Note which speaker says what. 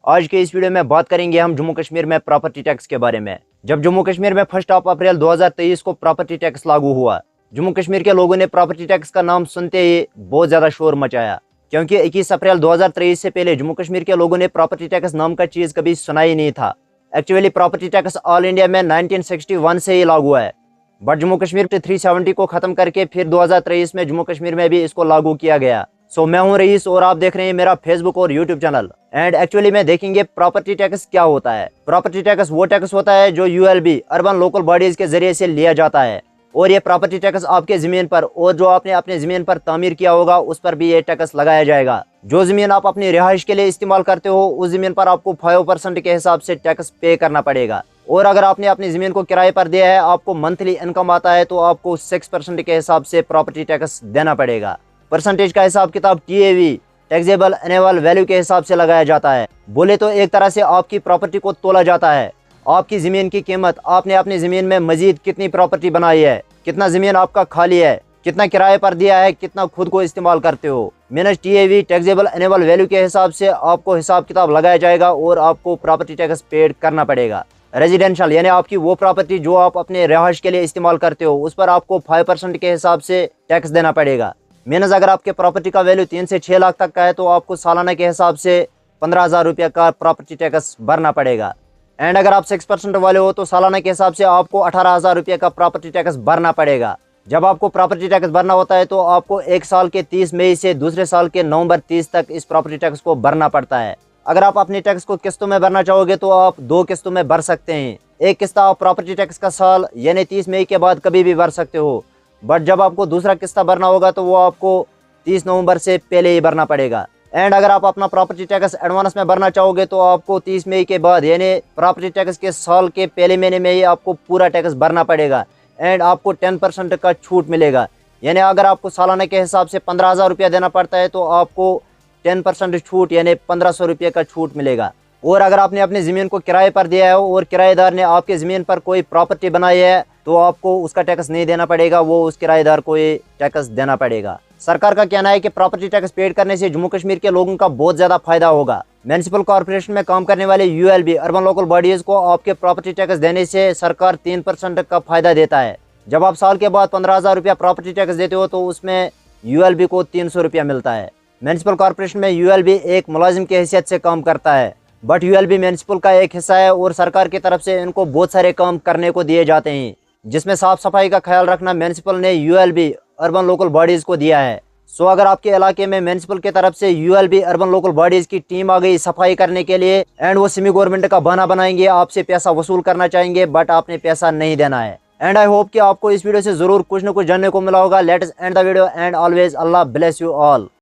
Speaker 1: आज के इस वीडियो में बात करेंगे हम जम्मू कश्मीर में प्रॉपर्टी टैक्स के बारे में। जब जम्मू कश्मीर में 1 अप्रैल 2023 को प्रॉपर्टी टैक्स लागू हुआ, जम्मू कश्मीर के लोगों ने प्रॉपर्टी टैक्स का नाम सुनते ही बहुत ज्यादा शोर मचाया, क्योंकि 21 अप्रैल 2023 से पहले जम्मू कश्मीर के लोगों ने प्रॉपर्टी टैक्स नाम का चीज कभी सुना ही नहीं था। Actually property tax all India में 1961 से ही लागू है, बट जम्मू कश्मीर के 370 को खत्म करके फिर 2023 में जम्मू कश्मीर में भी इसको लागू किया गया। मैं हूं रईस और आप देख रहे हैं मेरा फेसबुक और यूट्यूब चैनल। एंड एक्चुअली में देखेंगे प्रॉपर्टी टैक्स क्या होता है। प्रॉपर्टी टैक्स वो टैक्स होता है जो यूएलबी अर्बन लोकल बॉडीज के जरिए से लिया जाता है, और ये प्रॉपर्टी टैक्स आपके जमीन पर और जो आपने अपने जमीन पर तामीर किया होगा उस पर भी ये टैक्स लगाया जाएगा। जो जमीन आप अपनी रिहाइश के लिए इस्तेमाल करते हो उस जमीन पर आपको 5% के हिसाब से टैक्स पे करना पड़ेगा, और अगर आपने अपनी जमीन को किराए पर दिया है, आपको मंथली इनकम आता है, तो आपको 6% के हिसाब से प्रॉपर्टी टैक्स देना पड़ेगा। परसेंटेज का हिसाब किताब TAV टैक्सेबल एनुअल वैल्यू के हिसाब से लगाया जाता है। बोले तो एक तरह से आपकी प्रॉपर्टी को तोला जाता है। आपकी जमीन की कीमत, आपने अपनी जमीन में मजीद कितनी प्रॉपर्टी बनाई है, कितना जमीन आपका खाली है, कितना किराए पर दिया है, कितना खुद को इस्तेमाल करते हो, minus TAV taxable annual value के हिसाब से आपको हिसाब किताब लगाया जाएगा और आपको प्रॉपर्टी टैक्स पेड करना पड़ेगा। रेजिडेंशियल यानी आपकी वो प्रॉपर्टी जो आप अपने रिहाइश के लिए इस्तेमाल करते हो उस पर आपको 5% के हिसाब से टैक्स देना पड़ेगा। मीनस अगर आपके प्रॉपर्टी का वैल्यू 3 से 6 लाख तक का है तो आपको सालाना के हिसाब से 15,000 रुपये का प्रॉपर्टी टैक्स भरना पड़ेगा। एंड अगर आप 6% वाले हो तो सालाना के हिसाब से आपको 18,000 रुपये का प्रॉपर्टी टैक्स भरना पड़ेगा। जब आपको प्रॉपर्टी टैक्स भरना होता है तो आपको एक साल के 30 मई से दूसरे साल के नवंबर 30 तक इस प्रॉपर्टी टैक्स को भरना पड़ता है। अगर आप अपनी टैक्स को किस्तों में भरना चाहोगे तो आप 2 किस्तों में भर सकते हैं। एक किस्त आप प्रॉपर्टी टैक्स का साल यानी 30 मई के बाद कभी भी भर सकते हो, बट जब आपको दूसरा किस्ता भरना होगा तो वो आपको 30 नवंबर से पहले ही भरना पड़ेगा। एंड अगर आप अपना प्रॉपर्टी टैक्स एडवांस में भरना चाहोगे तो आपको 30 मई के बाद यानी प्रॉपर्टी टैक्स के साल के पहले महीने में ही आपको पूरा टैक्स भरना पड़ेगा। एंड आपको 10% का छूट मिलेगा, यानी अगर आपको सालाना के हिसाब से 15,000 रुपया देना पड़ता है तो आपको 10% छूट यानी 1,500 रुपये का छूट मिलेगा। और अगर आपने अपनी ज़मीन को किराए पर दिया है और किराएदार ने आपकी ज़मीन पर कोई प्रॉपर्टी बनाई है तो आपको उसका टैक्स नहीं देना पड़ेगा, वो उस किराएदार को ये टैक्स देना पड़ेगा। सरकार का कहना है कि प्रॉपर्टी टैक्स पेड करने से जम्मू कश्मीर के लोगों का बहुत ज़्यादा फायदा होगा। म्यूनिसिपल कॉर्पोरेशन में काम करने वाले ULB अर्बन लोकल बॉडीज़ को आपके प्रॉपर्टी टैक्स देने से सरकार 3% का फायदा देता है। जब आप साल के बाद 15,000 रुपया प्रॉपर्टी टैक्स देते हो तो उसमें ULB को 300 रुपया मिलता है। म्यूनिसिपल कॉर्पोरेशन में ULB एक मुलाजिम की हैसियत से काम करता है, बट ULB म्यूनिसिपल का एक हिस्सा है और सरकार की तरफ से इनको बहुत सारे काम करने को दिए जाते हैं, जिसमें साफ सफाई का ख्याल रखना म्यूनिसिपल ने ULB अर्बन लोकल बॉडीज़ को दिया है। अगर आपके इलाके में म्यूनिसिपल की तरफ से ULB अर्बन लोकल बॉडीज़ की टीम आ गई सफाई करने के लिए, एंड वो सेमी गवर्नमेंट का बहाना बनाएंगे, आपसे पैसा वसूल करना चाहेंगे, बट आपने पैसा नहीं देना है। एंड आई होप कि आपको इस वीडियो से ज़रूर कुछ न कुछ जानने को मिला होगा। Let's end the video and always Allah bless you all.